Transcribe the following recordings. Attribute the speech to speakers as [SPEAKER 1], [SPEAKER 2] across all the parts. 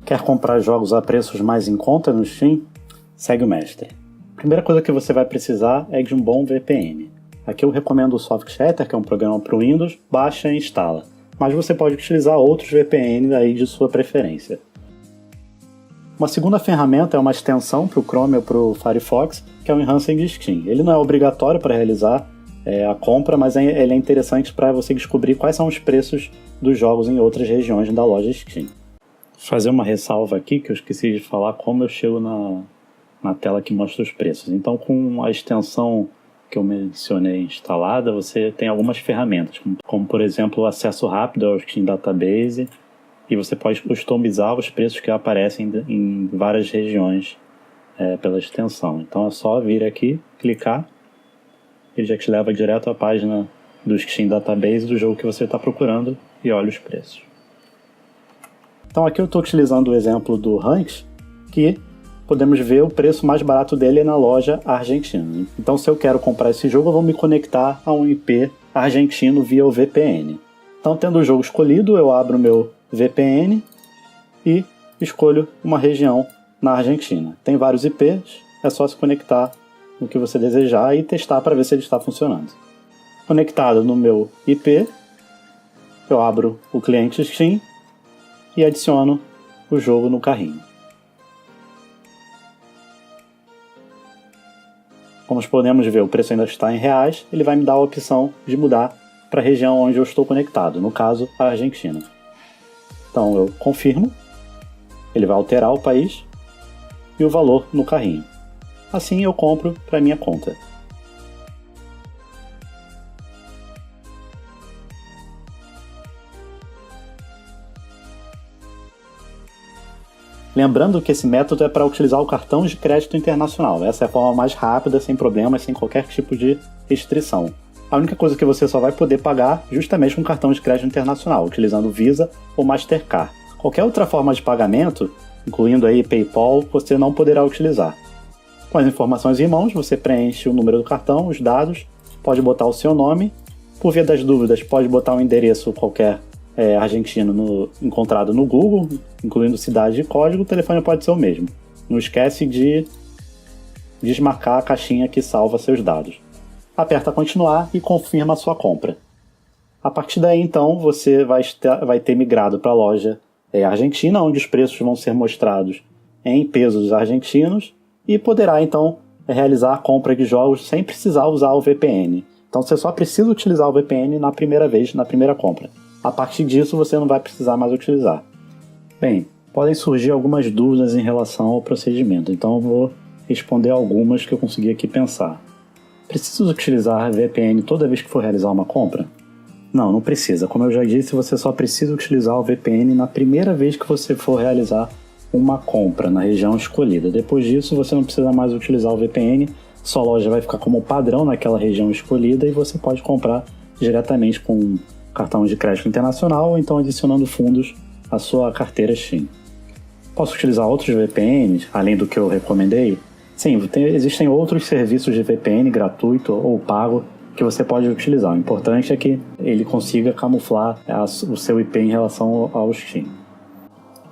[SPEAKER 1] Quer comprar jogos a preços mais em conta no Steam? Segue o mestre. A primeira coisa que você vai precisar é de um bom VPN. Aqui eu recomendo o Softshatter, que é um programa para o Windows, baixa e instala. Mas você pode utilizar outros VPN aí de sua preferência. Uma segunda ferramenta é uma extensão para o Chrome ou para o Firefox, que é o Enhancing Steam. Ele não é obrigatório para realizar a compra, mas ele é interessante para você descobrir quais são os preços dos jogos em outras regiões da loja Steam. Vou fazer uma ressalva aqui, que eu esqueci de falar como eu chego na tela que mostra os preços. Então, com a extensão que eu mencionei instalada, você tem algumas ferramentas, como por exemplo o acesso rápido ao Steam Database, e você pode customizar os preços que aparecem em várias regiões pela extensão. Então é só vir aqui, clicar, ele já te leva direto à página do Steam Database do jogo que você está procurando e olha os preços. Então aqui eu estou utilizando o exemplo do Ranks, que podemos ver o preço mais barato dele na loja argentina. Então se eu quero comprar esse jogo, eu vou me conectar a um IP argentino via o VPN. Então tendo o jogo escolhido, eu abro o meu VPN e escolho uma região na Argentina. Tem vários IPs, é só se conectar no que você desejar e testar para ver se ele está funcionando. Conectado no meu IP, eu abro o cliente Steam e adiciono o jogo no carrinho. Como podemos ver, o preço ainda está em reais, ele vai me dar a opção de mudar para a região onde eu estou conectado, no caso, a Argentina. Então eu confirmo, ele vai alterar o país e o valor no carrinho. Assim eu compro para minha conta. Lembrando que esse método é para utilizar o cartão de crédito internacional. Essa é a forma mais rápida, sem problemas, sem qualquer tipo de restrição. A única coisa que você só vai poder pagar justamente com cartão de crédito internacional, utilizando Visa ou Mastercard. Qualquer outra forma de pagamento, incluindo aí PayPal, você não poderá utilizar. Com as informações em mãos, você preenche o número do cartão, os dados, pode botar o seu nome, por via das dúvidas, pode botar um endereço qualquer argentino encontrado no Google, incluindo cidade e código, o telefone pode ser o mesmo. Não esquece de desmarcar a caixinha que salva seus dados. Aperta continuar e confirma a sua compra. A partir daí, então, você vai ter migrado para a loja argentina, onde os preços vão ser mostrados em pesos argentinos e poderá, então, realizar a compra de jogos sem precisar usar o VPN. Então, você só precisa utilizar o VPN na primeira vez, na primeira compra. A partir disso, você não vai precisar mais utilizar. Bem, podem surgir algumas dúvidas em relação ao procedimento, então eu vou responder algumas que eu consegui aqui pensar. Precisa utilizar VPN toda vez que for realizar uma compra? Não precisa. Como eu já disse, você só precisa utilizar o VPN na primeira vez que você for realizar uma compra na região escolhida. Depois disso, você não precisa mais utilizar o VPN, sua loja vai ficar como padrão naquela região escolhida e você pode comprar diretamente com cartão de crédito internacional ou então adicionando fundos à sua carteira Steam. Posso utilizar outros VPNs, além do que eu recomendei? Sim, existem outros serviços de VPN gratuito ou pago que você pode utilizar. O importante é que ele consiga camuflar o seu IP em relação ao Steam.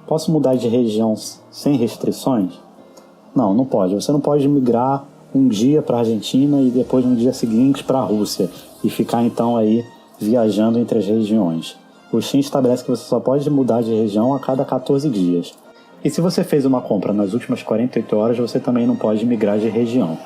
[SPEAKER 1] Posso mudar de região sem restrições? Não pode. Você não pode migrar um dia para a Argentina e depois no dia seguinte para a Rússia e ficar então aí viajando entre as regiões. O Steam estabelece que você só pode mudar de região a cada 14 dias. E se você fez uma compra nas últimas 48 horas, você também não pode migrar de região.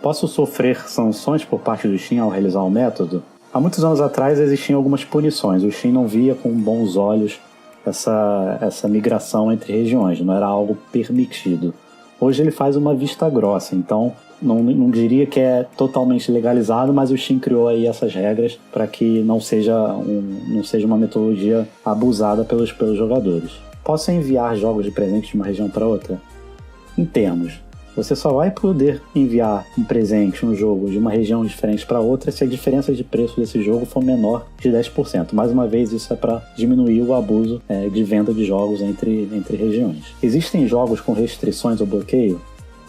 [SPEAKER 1] Posso sofrer sanções por parte do Steam ao realizar o método? Há muitos anos atrás existiam algumas punições. O Steam não via com bons olhos essa migração entre regiões, não era algo permitido. Hoje ele faz uma vista grossa, então não diria que é totalmente legalizado, mas o Steam criou aí essas regras para que não seja uma metodologia abusada pelos jogadores. Posso enviar jogos de presente de uma região para outra? Em termos, você só vai poder enviar um presente, um jogo de uma região diferente para outra se a diferença de preço desse jogo for menor de 10%. Mais uma vez, isso é para diminuir o abuso de venda de jogos entre regiões. Existem jogos com restrições ou bloqueio?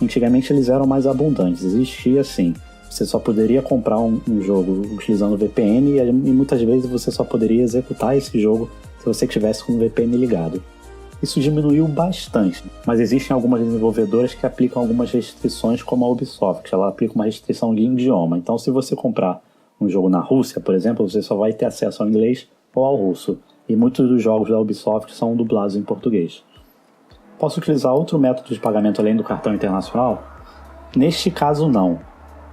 [SPEAKER 1] Antigamente eles eram mais abundantes, existia assim. Você só poderia comprar um jogo utilizando VPN e muitas vezes você só poderia executar esse jogo se você tivesse com o VPN ligado. Isso diminuiu bastante, mas existem algumas desenvolvedoras que aplicam algumas restrições, como a Ubisoft. Ela aplica uma restrição de idioma. Então, se você comprar um jogo na Rússia, por exemplo, você só vai ter acesso ao inglês ou ao russo. E muitos dos jogos da Ubisoft são dublados em português. Posso utilizar outro método de pagamento além do cartão internacional? Neste caso, não.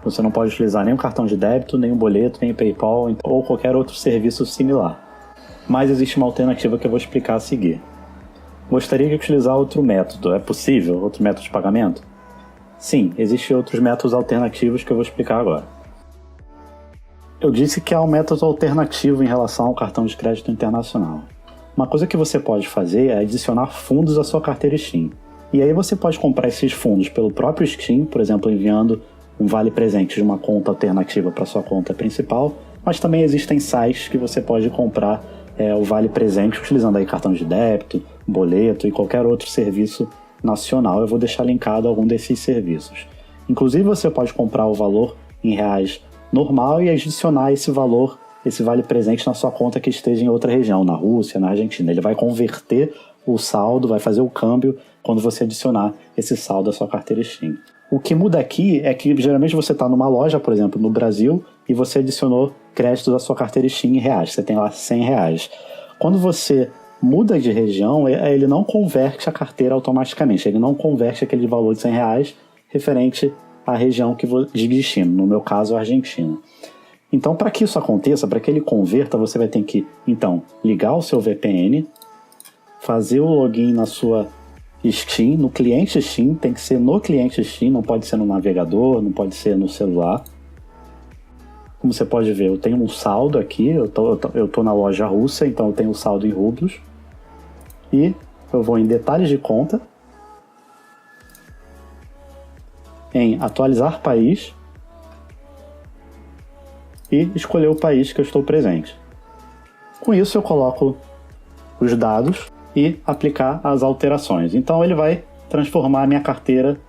[SPEAKER 1] Você não pode utilizar nem o cartão de débito, nem o boleto, nem o PayPal ou qualquer outro serviço similar. Mas existe uma alternativa que eu vou explicar a seguir. Gostaria de utilizar outro método. É possível? Outro método de pagamento? Sim, existem outros métodos alternativos que eu vou explicar agora. Eu disse que há um método alternativo em relação ao cartão de crédito internacional. Uma coisa que você pode fazer é adicionar fundos à sua carteira Steam. E aí você pode comprar esses fundos pelo próprio Steam, por exemplo, enviando um vale-presente de uma conta alternativa para sua conta principal, mas também existem sites que você pode comprar o vale-presente utilizando aí cartão de débito, boleto e qualquer outro serviço nacional. Eu vou deixar linkado algum desses serviços. Inclusive você pode comprar o valor em reais normal e adicionar esse valor, esse vale-presente na sua conta que esteja em outra região, na Rússia, na Argentina. Ele vai converter o saldo, vai fazer o câmbio quando você adicionar esse saldo à sua carteira Steam. O que muda aqui é que geralmente você está numa loja, por exemplo, no Brasil, e você adicionou créditos à sua carteira Steam em reais. Você tem lá 100 reais. Quando você muda de região, ele não converte a carteira automaticamente. Ele não converte aquele valor de 100 reais referente à região de destino, no meu caso, a Argentina. Então, para que isso aconteça, para que ele converta, você vai ter que, então, ligar o seu VPN, fazer o login na sua Steam, no cliente Steam, tem que ser no cliente Steam, não pode ser no navegador, não pode ser no celular. Como você pode ver, eu tenho um saldo aqui, eu tô na loja russa, então eu tenho um saldo em rublos. E eu vou em detalhes de conta, em atualizar país e escolher o país que eu estou presente. Com isso eu coloco os dados e aplicar as alterações. Então ele vai transformar a minha carteira,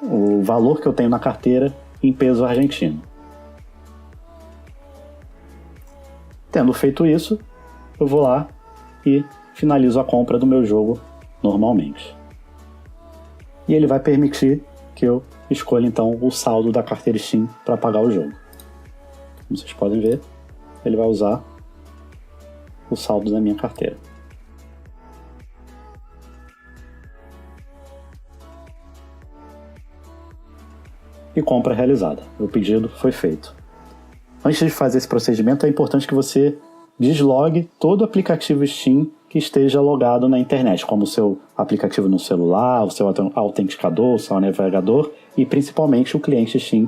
[SPEAKER 1] o valor que eu tenho na carteira, em peso argentino. Tendo feito isso, eu vou lá e finalizo a compra do meu jogo normalmente. E ele vai permitir que eu escolha então o saldo da carteira Steam para pagar o jogo. Como vocês podem ver, ele vai usar o saldo da minha carteira. E compra realizada. O pedido foi feito. Antes de fazer esse procedimento, é importante que você deslogue todo o aplicativo Steam que esteja logado na internet, como o seu aplicativo no celular, o seu autenticador, o seu navegador e principalmente o cliente Steam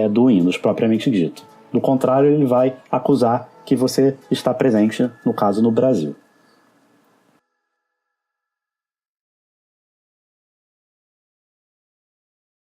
[SPEAKER 1] do Windows, propriamente dito. Do contrário, ele vai acusar que você está presente, no caso, no Brasil.